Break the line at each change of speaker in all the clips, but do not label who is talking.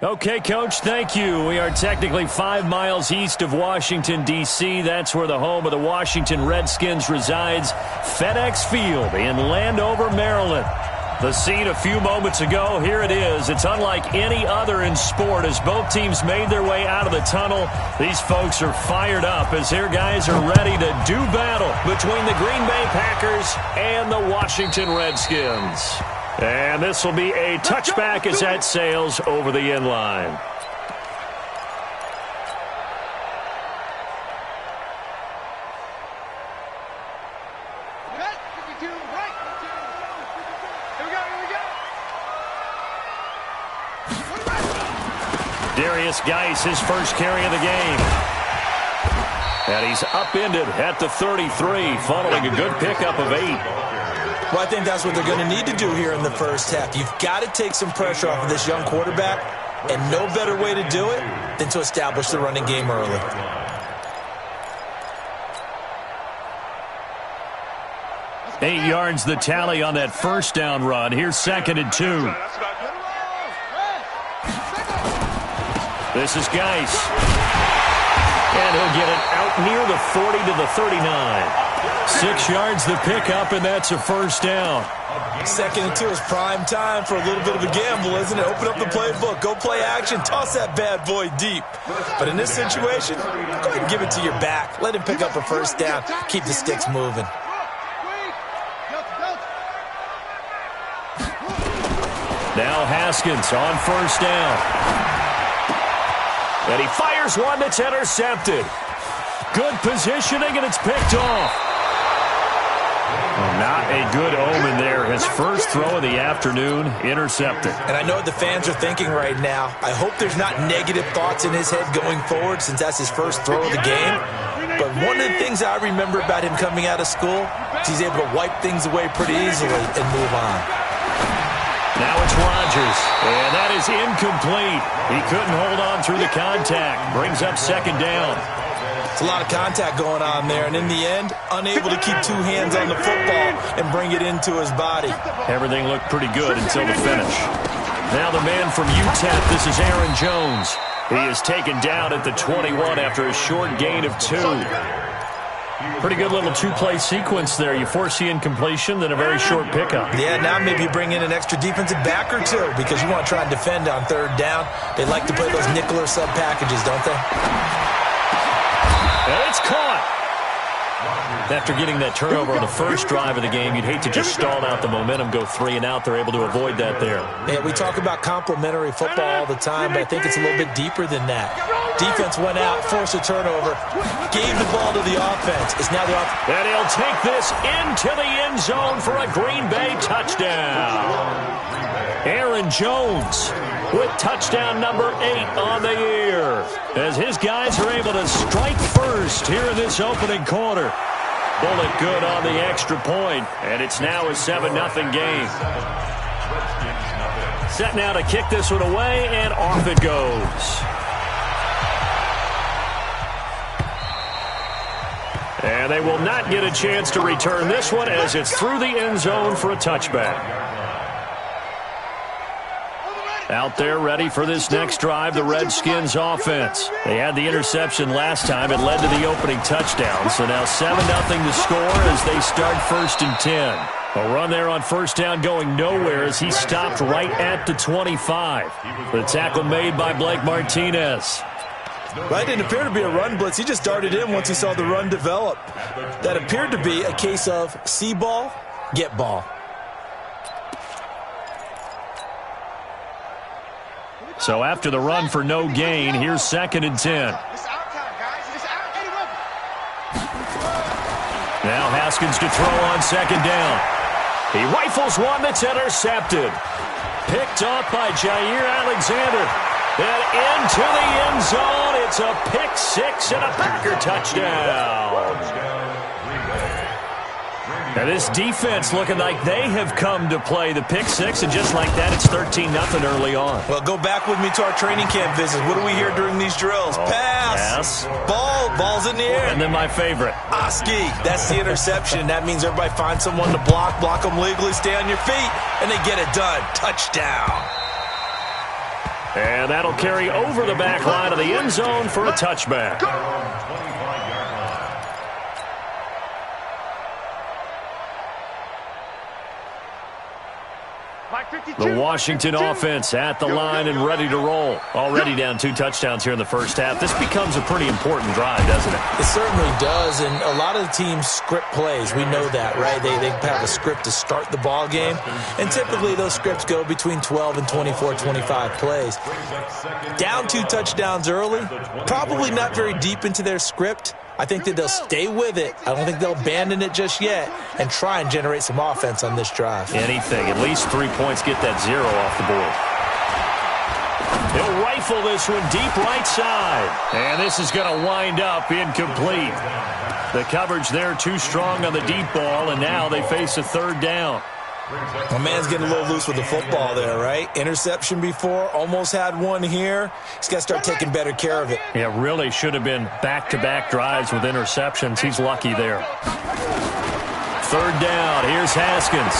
Okay, Coach, thank you. We are technically 5 miles east of Washington, D.C. That's where the home of the Washington Redskins resides, FedEx Field in Landover, Maryland. The scene a few moments ago, here it is. It's unlike any other in sport as both teams made their way out of the tunnel. These folks are fired up as their guys are ready to do battle between the Green Bay Packers and the Washington Redskins. And this will be a touchback as that sails over the end line. Darius Geis, his first carry of the game. And he's upended at the 33, following a good pickup of 8.
Well, I think that's what they're going to need to do here in the first half. You've got to take some pressure off of this young quarterback, and no better way to do it than to establish the running game early.
Eight yards the tally on that first down run. Here's 2nd and 2. This is Geis. And he'll get it out near the 40 to the 39. 6 yards the pickup, and that's a first down.
2nd and 2 is prime time for a little bit of a gamble, isn't it? Open up the playbook, go play action, toss that bad boy deep. But in this situation, go ahead and give it to your back. Let him pick up a first down. Keep the sticks moving.
Now Haskins on first down. And he fires one that's intercepted. Good positioning, and it's picked off. Not a good omen there. His first throw of the afternoon, intercepted.
And I know what the fans are thinking right now. I hope there's not negative thoughts in his head going forward since that's his first throw of the game. But one of the things I remember about him coming out of school is he's able to wipe things away pretty easily and move on.
Now it's Rodgers, and that is incomplete. He couldn't hold on through the contact. Brings up 2nd down.
It's a lot of contact going on there, and in the end, unable to keep 2 hands on the football and bring it into his body.
Everything looked pretty good until the finish. Now the man from UTEP, this is Aaron Jones. He is taken down at the 21 after a short gain of 2. Pretty good little 2-play sequence there. You force the incompletion, then a very short pickup.
Yeah, now maybe you bring in an extra defensive back or 2 because you want to try and defend on 3rd down. They like to play those nickel or sub packages, don't they?
And it's caught. After getting that turnover on the first drive of the game, you'd hate to just stall out the momentum, go 3 and out. They're able to avoid that there.
Yeah, we talk about complementary football all the time, but I think it's a little bit deeper than that. Defense went out, forced a turnover, gave the ball to the offense. It's now the offense.
And he'll take this into the end zone for a Green Bay touchdown. Aaron Jones with touchdown number 8 on the year, as his guys are able to strike first here in this opening quarter. Bullet good on the extra point, and it's now a 7-0 game. Set now to kick this one away, and off it goes. And they will not get a chance to return this one as it's through the end zone for a touchback. Out there ready for this next drive, the Redskins offense. They had the interception last time. It led to the opening touchdown. So now 7-0 to score as they start 1st and 10. A run there on first down going nowhere as he stopped right at the 25. The tackle made by Blake Martinez.
Right, didn't appear to be a run blitz. He just darted in once he saw the run develop. That appeared to be a case of see ball, get ball.
So after the run for no gain, here's 2nd and 10. Now Haskins to throw on 2nd down. He rifles one that's intercepted. Picked off by Jair Alexander. And into the end zone, it's a pick 6 and a Packer touchdown. Now this defense looking like they have come to play the pick 6, and just like that, it's 13-0 early on.
Well, go back with me to our training camp visits. What do we hear during these drills? Pass. Ball. Ball's in the air.
And then my favorite.
Oski. That's the interception. That means everybody finds someone to block them legally, stay on your feet, and they get it done. Touchdown.
And that'll carry over the back line of the end zone for a touchback. The Washington offense at the line and ready to roll. Already down 2 touchdowns here in the first half. This becomes a pretty important drive, doesn't it?
It certainly does, and a lot of the teams script plays. We know that, right? They have a script to start the ball game, and typically those scripts go between 12 and 24, 25 plays. Down 2 touchdowns early, probably not very deep into their script. I think that they'll stay with it. I don't think they'll abandon it just yet and try and generate some offense on this drive.
Anything. At least 3 points, get that 0 off the board. He'll rifle this one deep right side. And this is going to wind up incomplete. The coverage there too strong on the deep ball, and now they face a 3rd down.
My man's getting a little loose with the football there, right? Interception before, almost had one here. He's got to start taking better care of it.
Yeah, really should have been back-to-back drives with interceptions. He's lucky there. 3rd down. Here's Haskins.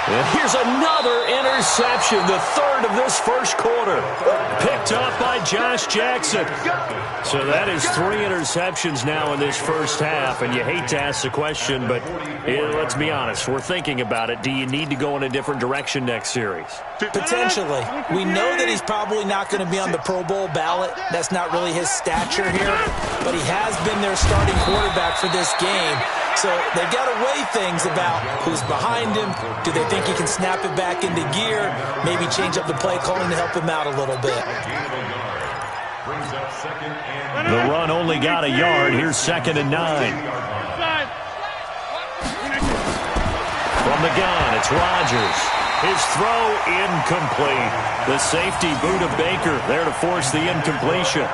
And here's another interception, the 3rd of this first quarter. Picked up by Josh Jackson. So that is 3 interceptions now in this first half, and you hate to ask the question, but let's be honest, we're thinking about it. Do you need to go in a different direction next series?
Potentially. We know that he's probably not going to be on the Pro Bowl ballot. That's not really his stature here, but he has been their starting quarterback for this game. So they've got to weigh things about who's behind him. Do they think he can snap it back into gear? Maybe change up the play calling to help him out a little bit.
The run only got a yard. Here's 2nd and 9. From the gun, it's Rodgers. His throw incomplete. The safety boot of Baker there to force the incompletion.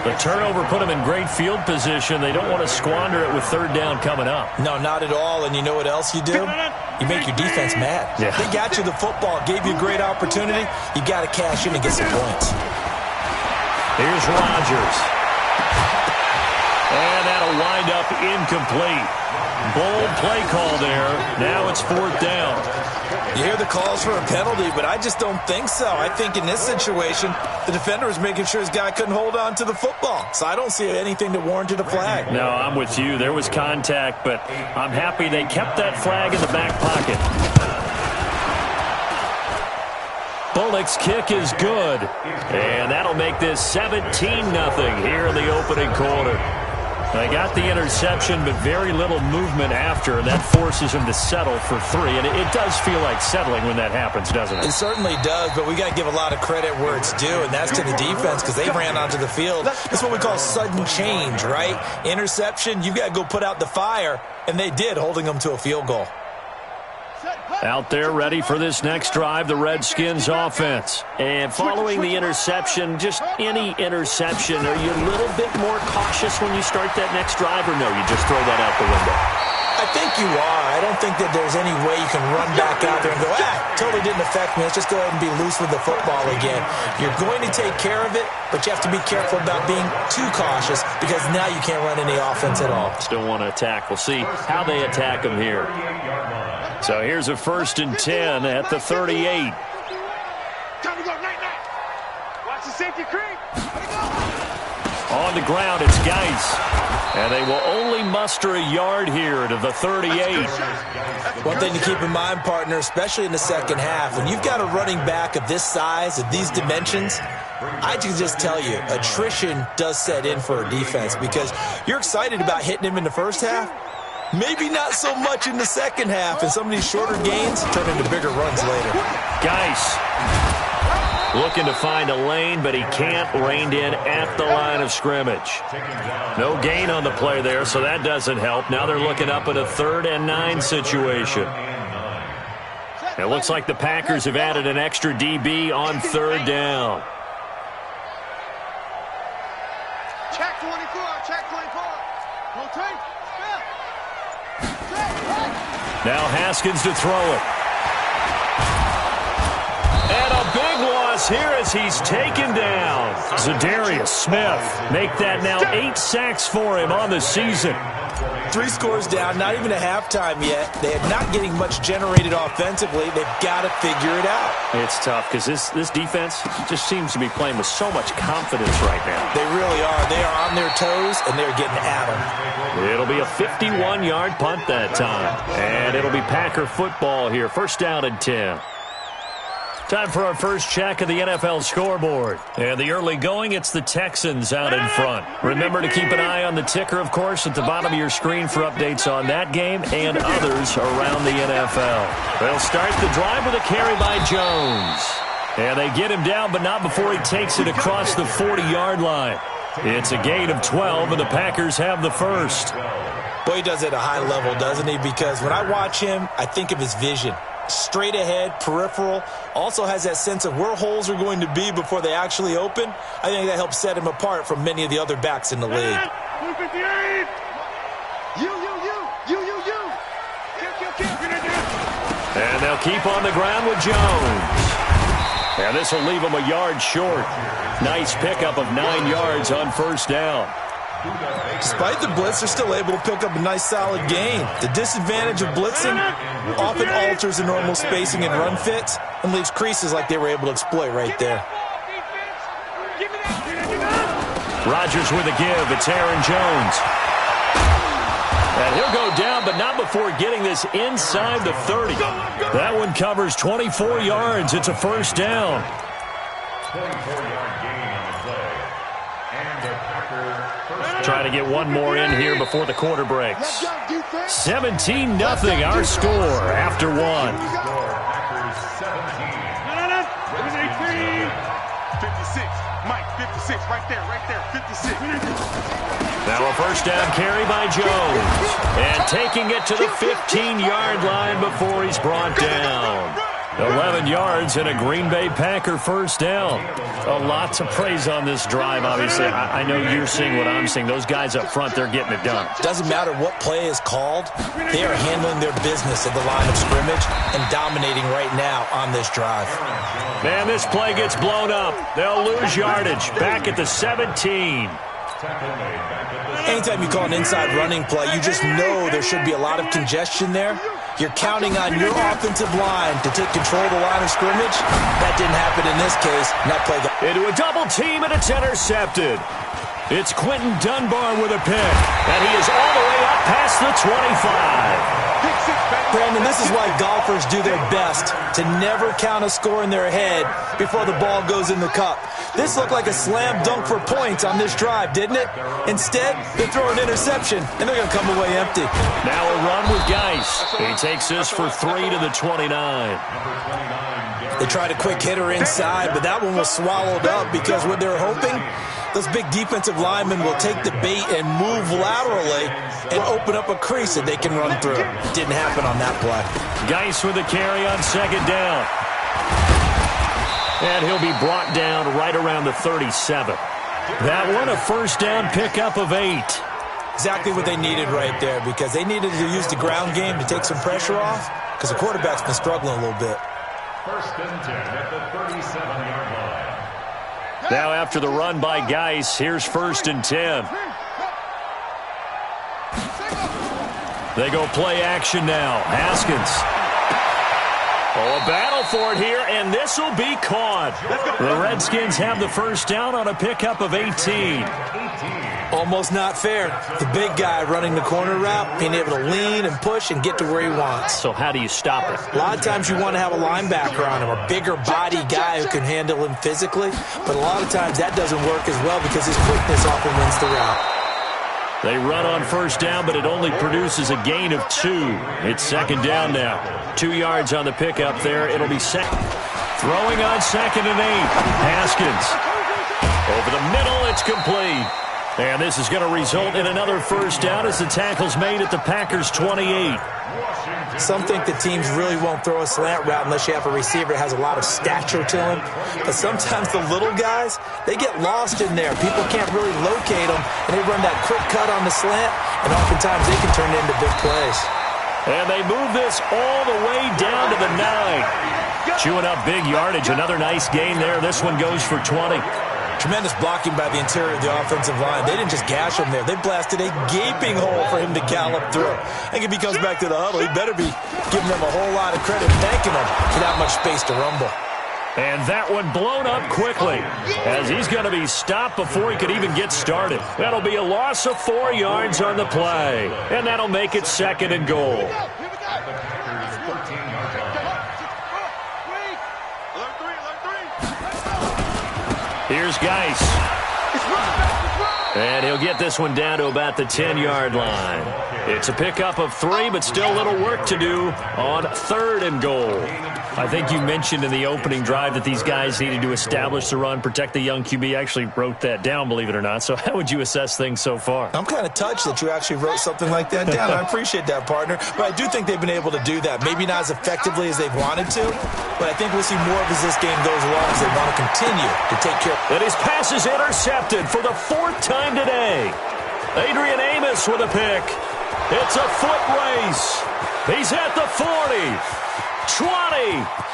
The turnover put him in great field position. They don't want to squander it with 3rd down coming up.
No, not at all. And you know what else you do? You make your defense mad.
Yeah.
They got you the football, gave you a great opportunity. You got to cash in and get some points.
Here's Rodgers. And that'll wind up incomplete. Bold play call there. Now it's 4th down.
You hear the calls for a penalty, but I just don't think so. I think in this situation, the defender was making sure his guy couldn't hold on to the football. So I don't see anything that warranted a flag.
No, I'm with you. There was contact, but I'm happy they kept that flag in the back pocket. Bullock's kick is good. And that'll make this 17-0 here in the opening quarter. They got the interception, but very little movement after, and that forces him to settle for 3. And it does feel like settling when that happens, doesn't it?
It certainly does, but we got to give a lot of credit where it's due, and that's to the defense because they ran onto the field. That's what we call sudden change, right? Interception, you've got to go put out the fire, and they did, holding them to a field goal.
Out there ready for this next drive, the Redskins offense. And following the interception, just any interception, are you a little bit more cautious when you start that next drive, or no, you just throw that out the window?
I think you are. I don't think that there's any way you can run back out there and go, totally didn't affect me. Let's just go ahead and be loose with the football again. You're going to take care of it, but you have to be careful about being too cautious because now you can't run any offense at all.
Still want to attack. We'll see how they attack them here. So here's a 1st and 10 at the 38.
Time to go, night. Watch the safety creep.
On the ground, it's Geis. And they will only muster a yard here to the 38.
One thing to keep in mind, partner, especially in the second half, when you've got a running back of this size, of these dimensions, I can just tell you, attrition does set in for a defense because you're excited about hitting him in the first half. Maybe not so much in the second half, and some of these shorter gains turn into bigger runs later.
Geis looking to find a lane, but he can't, reined in at the line of scrimmage. No gain on the play there, so that doesn't help. Now they're looking up at a 3rd and 9 situation. It looks like the Packers have added an extra DB on 3rd down.
Check 24, check 24. Rotate.
Now Haskins to throw it. And a big loss here as he's taken down. Zadarius Smith make that now 8 sacks for him on the season.
3 scores down, not even a halftime yet. They are not getting much generated offensively. They've got to figure it out.
It's tough because this defense just seems to be playing with so much confidence right now.
They really are. They are on their toes, and they're getting at them.
It'll be a 51-yard punt that time. And it'll be Packer football here. First down and 10. Time for our first check of the NFL scoreboard. And the early going, it's the Texans out in front. Remember to keep an eye on the ticker, of course, at the bottom of your screen for updates on that game and others around the NFL. They'll start the drive with a carry by Jones. And they get him down, but not before he takes it across the 40-yard line. It's a gain of 12, and the Packers have the first.
Boy, he does it at a high level, doesn't he? Because when I watch him, I think of his vision. Straight ahead, peripheral, also has that sense of where holes are going to be before they actually open. I think that helps set him apart from many of the other backs in the league.
And they'll keep on the ground with Jones. And this will leave him a yard short. Nice pickup of 9 yards on first down.
Despite the blitz, they're still able to pick up a nice solid gain. The disadvantage of blitzing often alters the normal spacing and run fits and leaves creases like they were able to exploit right there.
Rodgers with a give. It's Aaron Jones. And he'll go down, but not before getting this inside the 30. That one covers 24 yards. It's a first down.
24-yard gain on the play. And the Packer first.
Trying to get one more in here before the quarter breaks. 17-0 our score after one.
Packers 17.
It was 18. 56. Mike, 56. Right there. 56.
Now a first down carry by Jones. And taking it to the 15-yard line before he's brought down. 11 yards and a Green Bay Packer first down. A lot to praise on this drive, obviously. I know you're seeing what I'm seeing. Those guys up front, they're getting it done.
Doesn't matter what play is called. They are handling their business at the line of scrimmage and dominating right now on this drive.
Man, this play gets blown up. They'll lose yardage. Back at the 17.
Anytime you call an inside running play, you just know there should be a lot of congestion there. You're counting on your offensive line to take control of the line of scrimmage. That didn't happen in this case. That play
into a double team, and it's intercepted. It's Quentin Dunbar with a pick, and he is all the way up past the 25.
Brandon, this is why golfers do their best to never count a score in their head before the ball goes in the cup. This looked like a slam dunk for points on this drive, didn't it? Instead, they throw an interception, and they're going to come away empty.
Now a run with Geis. He takes this for 3 to the 29.
They tried a quick hitter inside, but that one was swallowed up because what they're hoping, those big defensive linemen will take the bait and move laterally and open up a crease that they can run through. Didn't happen on that play.
Geis with a carry on second down. And he'll be brought down right around the 37. That one, a first down pickup of 8.
Exactly what they needed right there because they needed to use the ground game to take some pressure off because the quarterback's been struggling a little bit.
First and 10 at the 37-yard line.
Now after the run by Geis, here's first and 10. They go play action now. Haskins. Oh, a battle for it here, and this will be caught. The Redskins have the first down on a pickup of 18.
Almost not fair. The big guy running the corner route, being able to lean and push and get to where he wants.
So how do you stop it?
A lot of times you want to have a linebacker on him, a bigger body guy who can handle him physically, but a lot of times that doesn't work as well because his quickness often wins the route.
They run on first down, but it only produces a gain of 2. It's second down now. 2 yards on the pickup there. It'll be second. Throwing on second and 8. Haskins. Over the middle, it's complete. And this is going to result in another first down as the tackle's made at the Packers' 28.
Some think the teams really won't throw a slant route unless you have a receiver that has a lot of stature to him. But sometimes the little guys, they get lost in there. People can't really locate them, and they run that quick cut on the slant, and oftentimes they can turn it into big plays.
And they move this all the way down to the 9. Chewing up big yardage. Another nice gain there. This one goes for 20.
Tremendous blocking by the interior of the offensive line. They didn't just gash him there. They blasted a gaping hole for him to gallop through. I think if he comes back to the huddle, he better be giving them a whole lot of credit, thanking them for that much space to rumble.
And that one blown up quickly as he's going to be stopped before he could even get started. That'll be a loss of 4 yards on the play. And that'll make it 2nd and goal. Here's Geis. And he'll get this one down to about the 10-yard line. It's a pickup of 3, but still a little work to do on 3rd and goal. I think you mentioned in the opening drive that these guys needed to establish the run, protect the young QB. I actually wrote that down, believe it or not. So how would you assess things so far?
I'm kind of touched that you actually wrote something like that down. I appreciate that, partner. But I do think they've been able to do that. Maybe not as effectively as they've wanted to, but I think we'll see more of as this game goes along as they want to continue to take care.
And his pass is intercepted for the 4th time today. Adrian Amos with a pick. It's a foot race. He's at the 40. 20,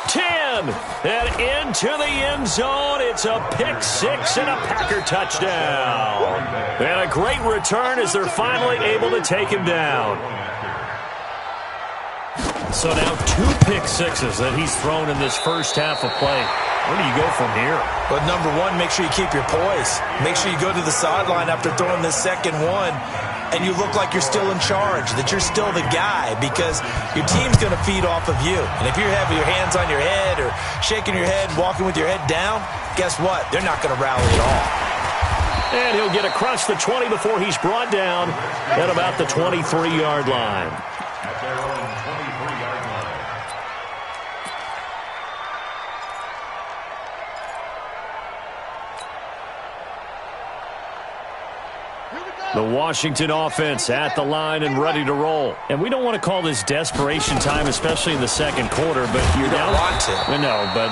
10, and into the end zone. It's a pick 6 and a Packer touchdown. And a great return as they're finally able to take him down. So now 2 pick 6s that he's thrown in this first half of play. Where do you go from here?
But number one, make sure you keep your poise. Make sure you go to the sideline after throwing this second one, and you look like you're still in charge, that you're still the guy, because your team's going to feed off of you. And if you're having your hands on your head or shaking your head, walking with your head down, guess what? They're not going to rally at all.
And he'll get across the 20 before he's brought down at about the 23-yard line.
At their own 23-yard line.
The Washington offense at the line and ready to roll. And we don't want to call this desperation time, especially in the second quarter, but you're down.
You don't want to.
No, but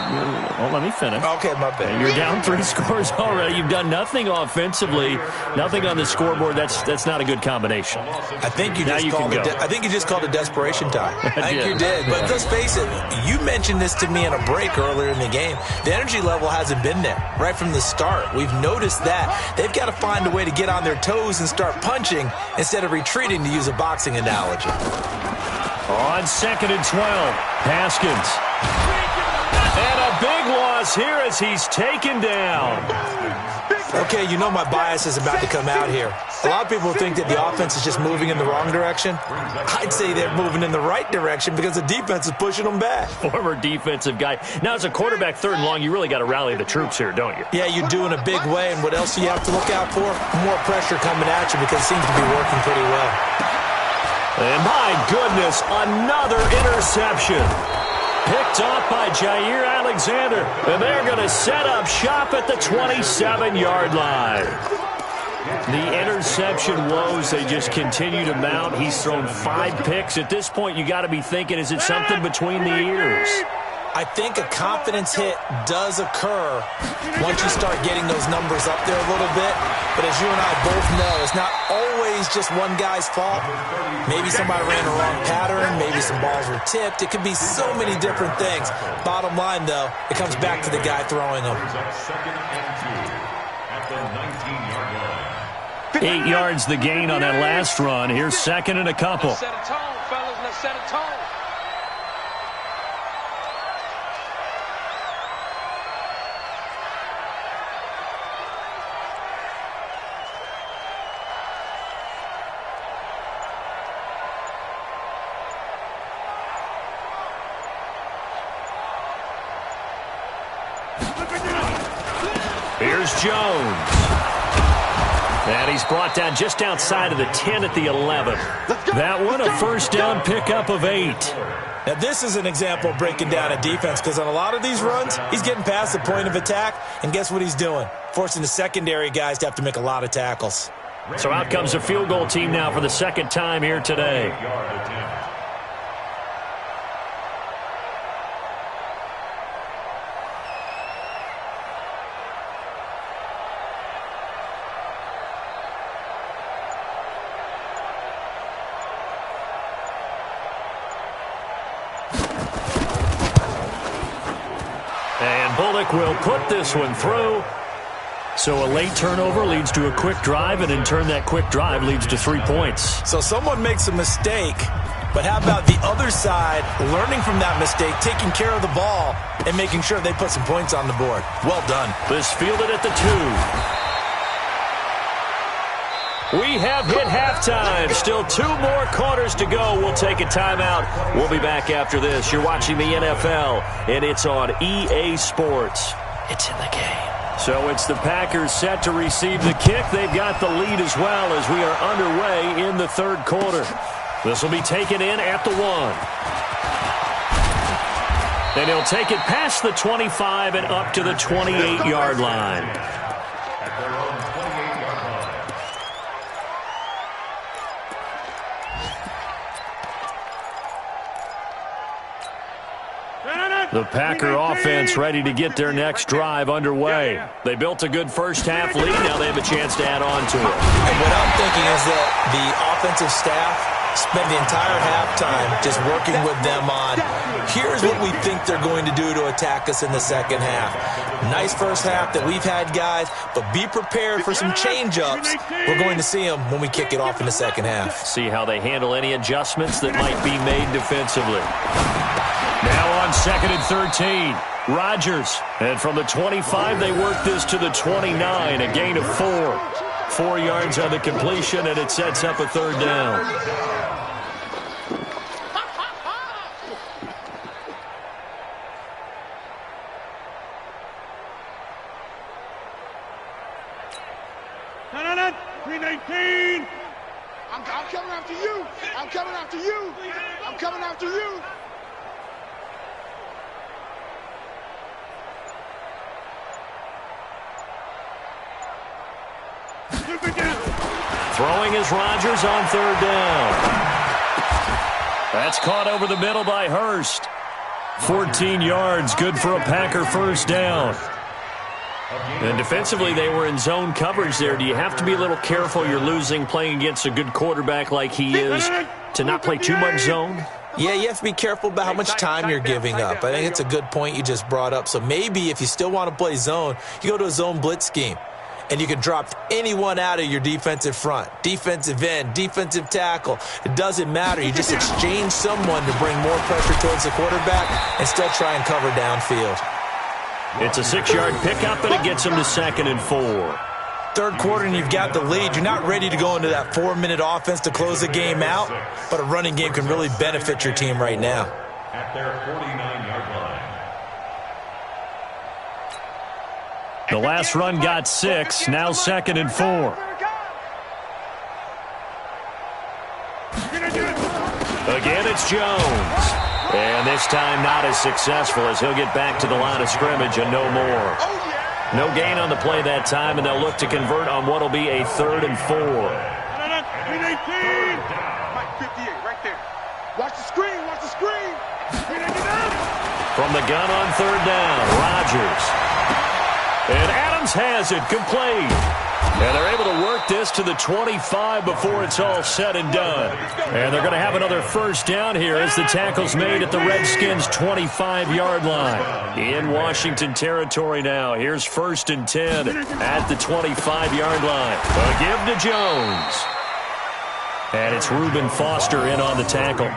well, let me finish.
Okay, my bad.
You're down 3 scores already. You've done nothing offensively, nothing on the scoreboard. That's not a good combination.
I think you just called it desperation time. I think you did. But let's face it, you mentioned this to me in a break earlier in the game. The energy level hasn't been there right from the start. We've noticed that. They've got to find a way to get on their toes and start punching instead of retreating, to use a boxing analogy.
On 2nd and 12, Haskins. And a big loss here as he's taken down.
Okay, you know my bias is about to come out here. A lot of people think that the offense is just moving in the wrong direction. I'd say they're moving in the right direction because the defense is pushing them back.
Former defensive guy. Now, as a quarterback 3rd and long, you really got to rally the troops here, don't you?
Yeah, you do in a big way. And what else do you have to look out for? More pressure coming at you because it seems to be working pretty well.
And my goodness, another interception. Picked off by Jair Alexander. And they're going to set up shop at the 27-yard line. The interception woes, they just continue to mount. He's thrown 5 picks. At this point, you got to be thinking, is it something between the ears?
I think a confidence hit does occur once you start getting those numbers up there a little bit. But as you and I both know, it's not always just one guy's fault. Maybe somebody ran the wrong pattern. Maybe some balls were tipped. It could be so many different things. Bottom line, though, it comes back to the guy throwing them.
2nd and 2 at the 19-yard line.
8 yards the gain on that last run. Here's 2nd and a couple.
Let's set a tone, fellas. Let's set a tone.
Here's Jones. And he's brought down just outside of the 10 at the 11. That one, a first down pickup of 8.
Now, this is an example of breaking down a defense, because on a lot of these runs, he's getting past the point of attack, and guess what he's doing? Forcing the secondary guys to have to make a lot of tackles.
So out comes a field goal team now for the 2nd time here today. And Bullock will put this one through. So a late turnover leads to a quick drive, and in turn that quick drive leads to 3 points.
So someone makes a mistake, but how about the other side learning from that mistake, taking care of the ball, and making sure they put some points on the board? Well done.
This fielded at the 2. We have hit halftime. Still 2 more quarters to go. We'll take a timeout. We'll be back after this. You're watching the NFL, and it's on EA Sports. It's in the game. So it's the Packers set to receive the kick. They've got the lead as well as we are underway in the third quarter. This will be taken in at the 1. Then he'll take it past the 25 and up to the 28-yard line. The Packer offense ready to get their next drive underway. They built a good first half lead. Now they have a chance to add on to it.
And what I'm thinking is that the offensive staff spend the entire halftime just working with them on, here's what we think they're going to do to attack us in the second half. Nice first half that we've had, guys, but be prepared for some change-ups. We're going to see them when we kick it off in the second half.
See how they handle any adjustments that might be made defensively. Now on 2nd and 13, Rodgers. And from the 25, they work this to the 29, a gain of 4. 4 yards on the completion, and it sets up a third down.
No, 319. I'm coming after you. I'm coming after you. I'm coming after you.
Throwing is Rodgers on third down. That's caught over the middle by Hurst. 14 yards, good for a Packer first down. And defensively, they were in zone coverage there. Do you have to be a little careful? You're losing playing against a good quarterback like he is to not play too much zone?
Yeah, you have to be careful about how much time you're giving up. I think it's a good point you just brought up. So maybe if you still want to play zone, you go to a zone blitz scheme. And you can drop anyone out of your defensive front, defensive end, defensive tackle. It doesn't matter. You just exchange someone to bring more pressure towards the quarterback and still try and cover downfield.
It's a 6-yard pickup, and it gets them to 2nd and 4.
Third quarter, and you've got the lead. You're not ready to go into that 4-minute offense to close the game out, but a running game can really benefit your team right now.
At their 49-yard line.
The last run got 6, now 2nd and 4. Again, it's Jones. And this time not as successful as he'll get back to the line of scrimmage and no more. No gain on the play that time, and they'll look to convert on what will be a 3rd and 4.
Mike 58, right there. Watch the screen, watch the screen.
From the gun on third down, Rodgers. And Adams has it, complete. And they're able to work this to the 25 before it's all said and done. And they're going to have another first down here as the tackle's made at the Redskins' 25-yard line. In Washington territory now. Here's 1st and 10 at the 25-yard line. A give to Jones. And it's Reuben Foster in on the tackle.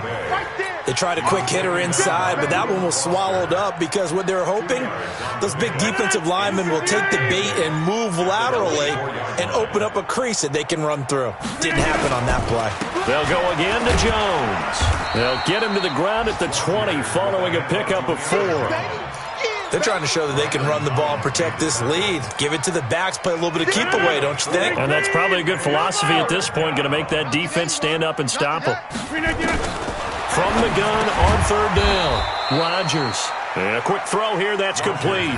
They tried a quick hitter inside, but that one was swallowed up because what they're hoping, those big defensive linemen will take the bait and move laterally and open up a crease that they can run through. Didn't happen on that play.
They'll go again to Jones. They'll get him to the ground at the 20 following a pickup of 4.
They're trying to show that they can run the ball and protect this lead. Give it to the backs, play a little bit of keep away, don't you think?
And that's probably a good philosophy at this point, going to make that defense stand up and stop them. From the gun on third down, Rodgers. And a quick throw here, that's complete.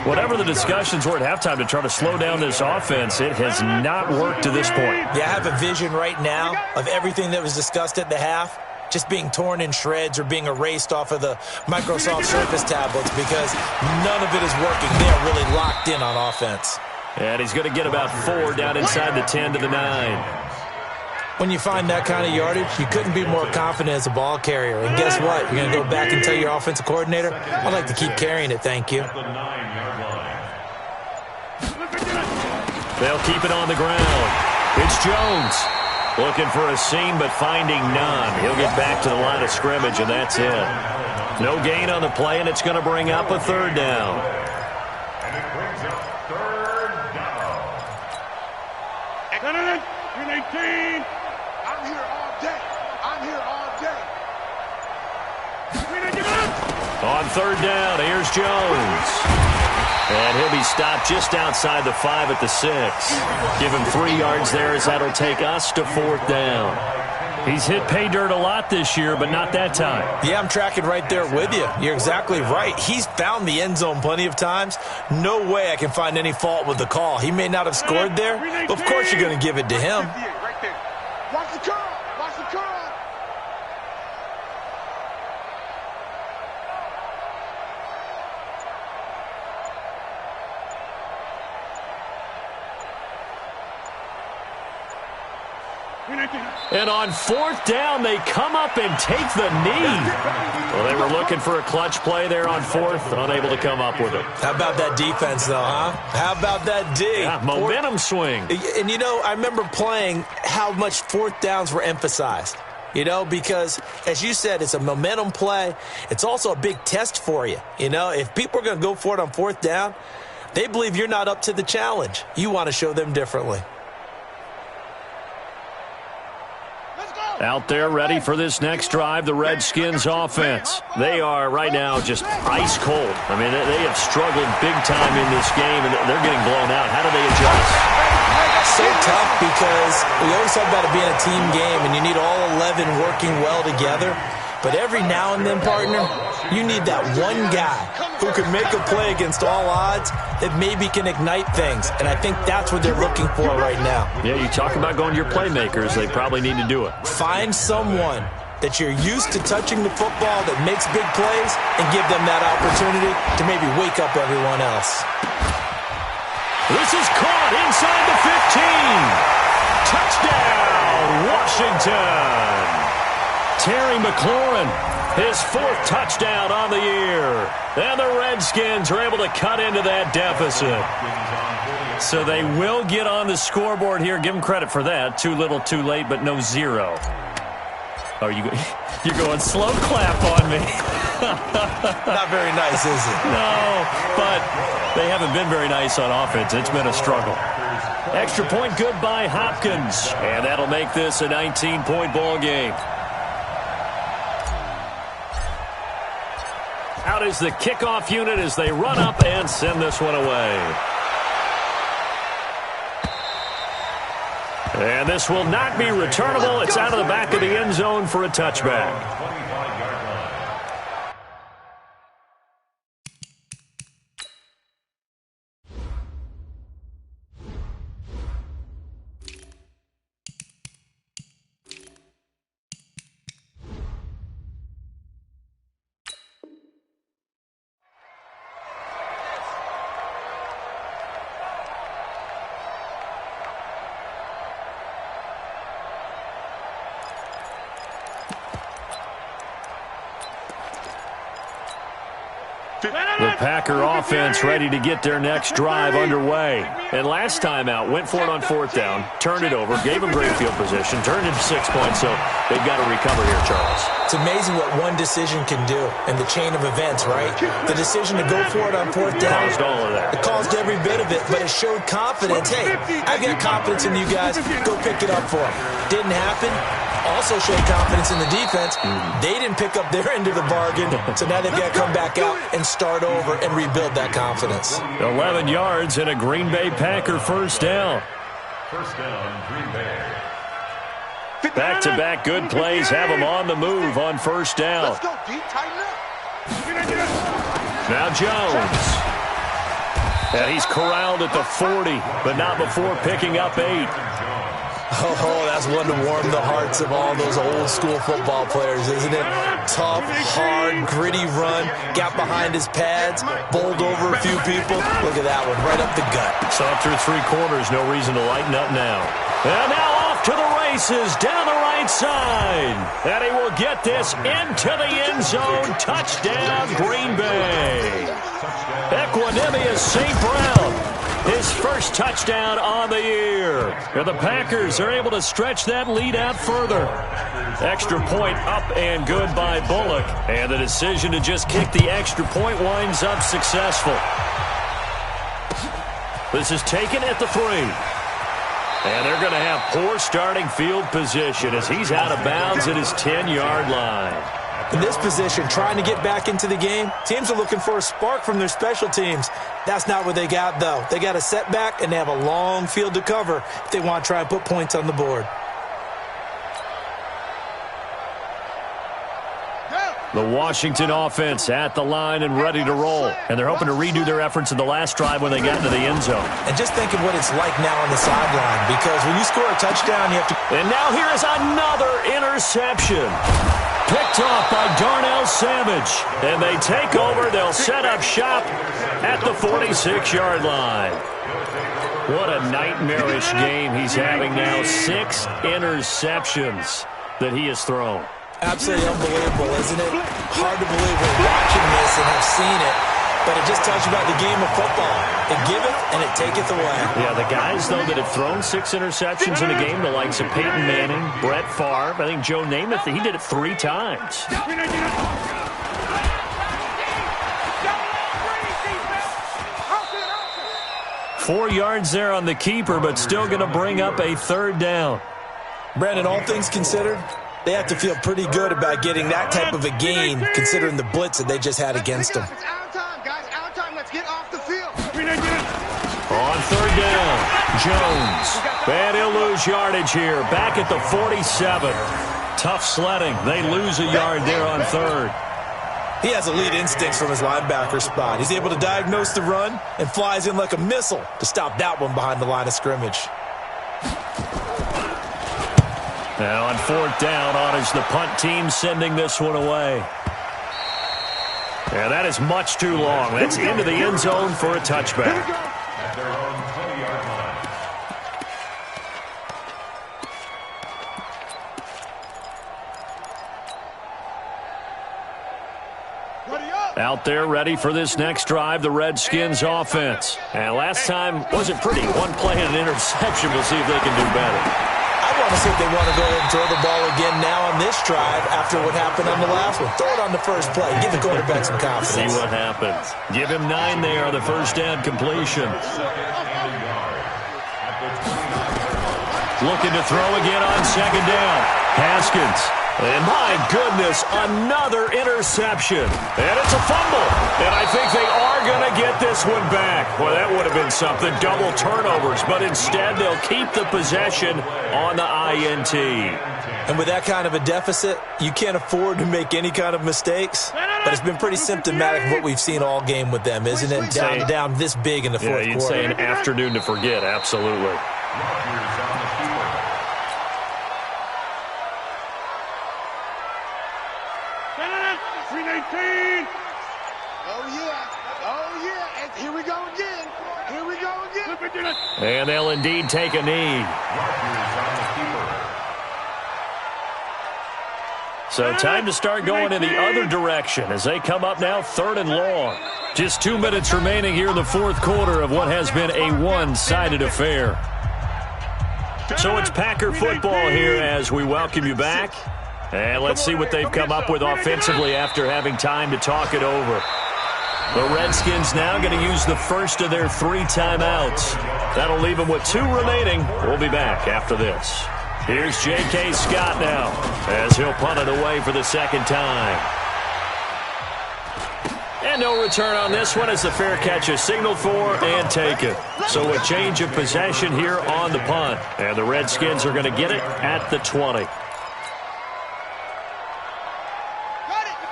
Whatever the discussions were at halftime to try to slow down this offense, it has not worked to this point.
Yeah, I have a vision right now of everything that was discussed at the half just being torn in shreds or being erased off of the Microsoft Surface tablets because none of it is working. They are really locked in on offense.
And he's going to get about 4 down inside the 10 to the 9.
When you find that kind of yardage, you couldn't be more confident as a ball carrier. And guess what? You're going to go back and tell your offensive coordinator, I'd like to keep carrying it, thank you.
They'll keep it on the ground. It's Jones. Looking for a seam, but finding none. He'll get back to the line of scrimmage, and that's it. No gain on the play, and it's going to bring up a third down.
And it brings up third down.
Excellent. 18. I'm here all day. I'm here all day.
On third down, here's Jones. And he'll be stopped just outside the 5 at the 6. Give him 3 yards there as that'll take us to fourth down. He's hit pay dirt a lot this year, but not that time.
Yeah, I'm tracking right there with you. You're exactly right. He's found the end zone plenty of times. No way I can find any fault with the call. He may not have scored there, but of course you're going to give it to him.
Watch the curl. Watch the curl.
And on fourth down, they come up and take the knee. Well, they were looking for a clutch play there on fourth, unable to come up with it.
How about that defense, though, huh? How about that D?
Yeah, momentum swing.
And, you know, I remember playing how much fourth downs were emphasized. You know, because, as you said, it's a momentum play. It's also a big test for you. You know, if people are going to go for it on fourth down, they believe you're not up to the challenge. You want to show them differently.
Out there ready for this next drive, the Redskins offense. They are right now just ice cold. I mean, they have struggled big time in this game, and they're getting blown out. How do they adjust?
So tough because we always talk about it being a team game, and you need all 11 working well together. But every now and then, partner, you need that one guy who can make a play against all odds that maybe can ignite things. And I think that's what they're looking for right now.
Yeah, you talk about going to your playmakers. They probably need to do it.
Find someone that you're used to touching the football that makes big plays and give them that opportunity to maybe wake up everyone else.
This is caught inside the 15. Touchdown, Washington. Terry McLaurin, his 4th touchdown on the year. And the Redskins are able to cut into that deficit. So they will get on the scoreboard here. Give them credit for that. Too little, too late, but no 0. Oh, you're going slow clap on me.
Not very nice, is it?
No, but they haven't been very nice on offense. It's been a struggle. Extra point good by Hopkins. And that'll make this a 19-point ball game. Out is the kickoff unit as they run up and send this one away. And this will not be returnable. It's out of the back of the end zone for a touchback. The Packer offense ready to get their next drive underway. And last time out, went for it on fourth down, turned it over, gave them great field position, turned it 6 points, so they've got to recover here, Charles.
It's amazing what one decision can do in the chain of events, right? The decision to go for it on fourth down.
Caused all of that.
It caused every bit of it, but it showed confidence. Hey, I've got confidence in you guys. Go pick it up for them. Didn't happen. Also showed confidence in the defense. They didn't pick up their end of the bargain, so now they've got to come back out and start over and rebuild that confidence.
11 yards and a Green Bay Packer first down.
First down, Green Bay.
Back-to-back good plays have them on the move on first down.
Let's go, D. Tighten up.
Now Jones. And he's corralled at the 40, but not before picking up 8.
Oh, that's one to warm the hearts of all those old-school football players, isn't it? Tough, hard, gritty run, got behind his pads, bowled over a few people. Look at that one, right up the gut.
So up through 3 quarters, no reason to lighten up now. And now off to the races, down the right side. And he will get this into the end zone. Touchdown, Green Bay. Equanimous St. Brown. his first touchdown on the year. And the Packers are able to stretch that lead out further. Extra point up and good by Bullock. And the decision to just kick the extra point winds up successful. This is taken at the 3. And they're going to have poor starting field position as he's out of bounds at his 10-yard line.
In this position, trying to get back into the game, teams are looking for a spark from their special teams. That's not what they got, though. They got a setback, and they have a long field to cover if they want to try and put points on the board.
The Washington offense at the line and ready to roll. And they're hoping to redo their efforts in the last drive when they got into the end zone.
And just think of what it's like now on the sideline, because when you score a touchdown, you have to...
And now here is another interception. Picked off by Darnell Savage. And they take over. They'll set up shop at the 46-yard line. What a nightmarish game he's having now. 6 interceptions that he has thrown.
Absolutely unbelievable, isn't it? Hard to believe we're watching this and have seen it, but it just tells you about the game of football. It giveth and it taketh away.
Yeah, the guys, though, that have thrown 6 interceptions in a game, the likes of Peyton Manning, Brett Favre, I think Joe Namath, he did it 3 times. 4 yards there on the keeper, but still going to bring up a 3rd down.
Brandon, all things considered, they have to feel pretty good about getting that type of a gain, considering the blitz that they just had against them.
It's our time, guys. Our time. Let's get off the field.
On 3rd down, Jones. And he'll lose yardage here. Back at the 47. Tough sledding. They lose a yard there on 3rd.
He has elite instincts from his linebacker spot. He's able to diagnose the run and flies in like a missile to stop that one behind the line of scrimmage.
Now on 4th down, on is the punt team sending this one away. And that is much too long. That's into the end zone for a touchback.
At their own 20-yard line.
Out there ready for this next drive, the Redskins offense. And last time wasn't pretty. One play and an interception. We'll see if they can do better.
I want to see if they want to go ahead and throw the ball again now on this drive after what happened on the last one. Throw it on the first play. Give the quarterback some confidence.
See what happens. Give him 9 there on the first down completion. Looking to throw again on 2nd down. Haskins. And my goodness, another interception. And it's a fumble. And I think they are going to get this one back. Well, that would have been something. Double turnovers. But instead, they'll keep the possession on the INT.
And with that kind of a deficit, you can't afford to make any kind of mistakes. But it's been pretty symptomatic of what we've seen all game with them, isn't it? Down this big in the fourth quarter.
You'd say an afternoon to forget. Absolutely. And they'll indeed take a knee. So time to start going in the other direction as they come up now 3rd and long. Just 2 minutes remaining here in the fourth quarter of what has been a one-sided affair. So it's Packer football here as we welcome you back. And let's see what they've come up with offensively after having time to talk it over. The Redskins now going to use the first of their 3 timeouts. That'll leave them with 2 remaining. We'll be back after this. Here's J.K. Scott now as he'll punt it away for the 2nd time. And no return on this one as the fair catch is signaled for and taken. So a change of possession here on the punt. And the Redskins are going to get it at the 20.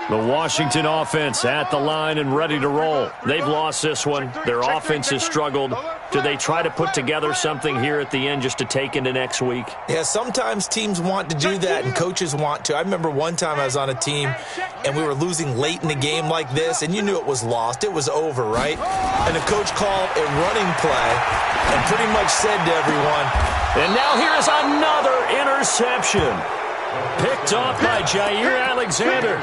The Washington offense at the line and ready to roll. They've lost this one. Their offense has struggled. Do they try to put together something here at the end just to take into next week?
Yeah, sometimes teams want to do that and coaches want to. I remember one time I was on a team and we were losing late in the game like this, and you knew it was lost. It was over, right? And the coach called a running play and pretty much said to everyone,
and now here is another interception. Picked off by Jair Alexander.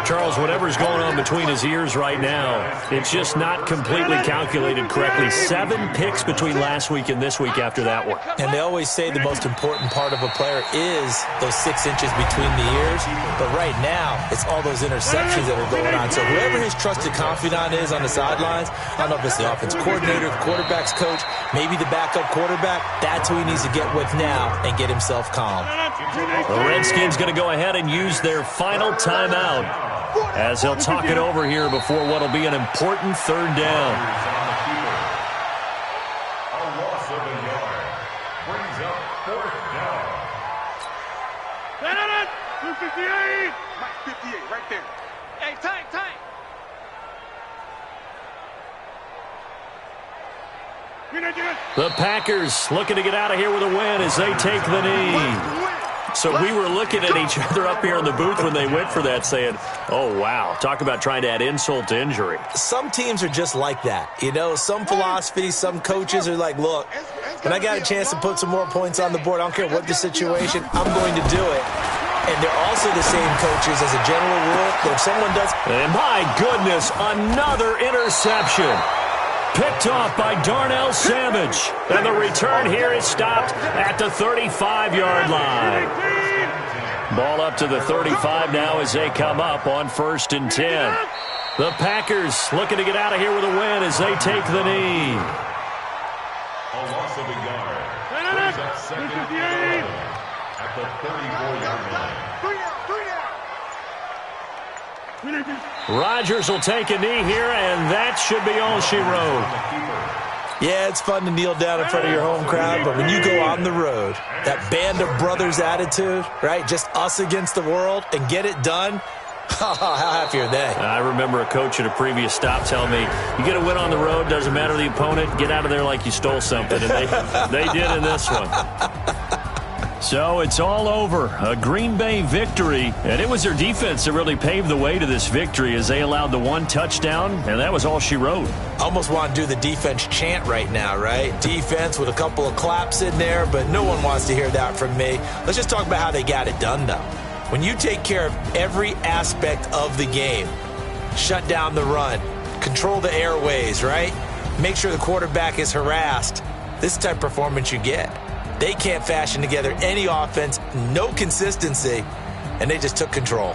Charles, whatever's going on between his ears right now, it's just not completely calculated correctly. 7 picks between last week and this week after that one.
And they always say the most important part of a player is those 6 inches between the ears. But right now, it's all those interceptions that are going on. So whoever his trusted confidant is on the sidelines, I don't know if it's the offense coordinator, the quarterback's coach, maybe the backup quarterback, that's who he needs to get with now and get himself calm.
The Redskins going to go ahead and use their final timeout as they'll talk it over here before what will be an important 3rd down.
A loss of a yard brings up 4th down.
258. Mike 58, right there.
Hey, Tank.
The Packers looking to get out of here with a win as they take the knee. So we were looking at each other up here in the booth when they went for that saying, oh, wow, talk about trying to add insult to injury.
Some teams are just like that. You know, some philosophies, some coaches are like, look, when I got a chance to put some more points on the board, I don't care what the situation, I'm going to do it. And they're also the same coaches as a general rule that if someone does...
And my goodness, another interception. Picked off by Darnell Savage. And the return here is stopped at the 35-yard line. Ball up to the 35 now as they come up on 1st and 10. The Packers looking to get out of here with a win as they take the knee.
A loss of a yard brings up 2nd and 11 at the 34-yard line.
Rodgers will take a knee here, and that should be all she wrote.
Yeah, it's fun to kneel down in front of your home crowd, but when you go on the road, that band of brothers attitude, right, just us against the world, and get it done, how happy are they?
I remember a coach at a previous stop telling me, you get a win on the road, doesn't matter the opponent, get out of there like you stole something, and they did in this one. So it's all over. A Green Bay victory, and it was their defense that really paved the way to this victory as they allowed the 1 touchdown, and that was all she wrote.
Almost want to do the defense chant right now, right? Defense with a couple of claps in there, but no one wants to hear that from me. Let's just talk about how they got it done, though. When you take care of every aspect of the game, shut down the run, control the airways, right? Make sure the quarterback is harassed. This is the type of performance you get. They can't fashion together any offense, no consistency, and they just took control.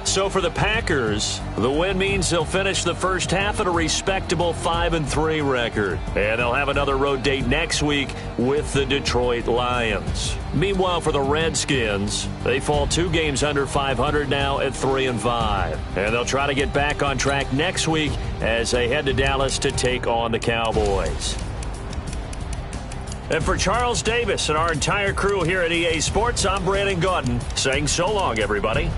So for the Packers, the win means they'll finish the first half at a respectable 5-3 record. And they'll have another road date next week with the Detroit Lions. Meanwhile, for the Redskins, they fall 2 games under 500 now at 3-5. And they'll try to get back on track next week as they head to Dallas to take on the Cowboys. And for Charles Davis and our entire crew here at EA Sports, I'm Brandon Gaudin saying so long, everybody.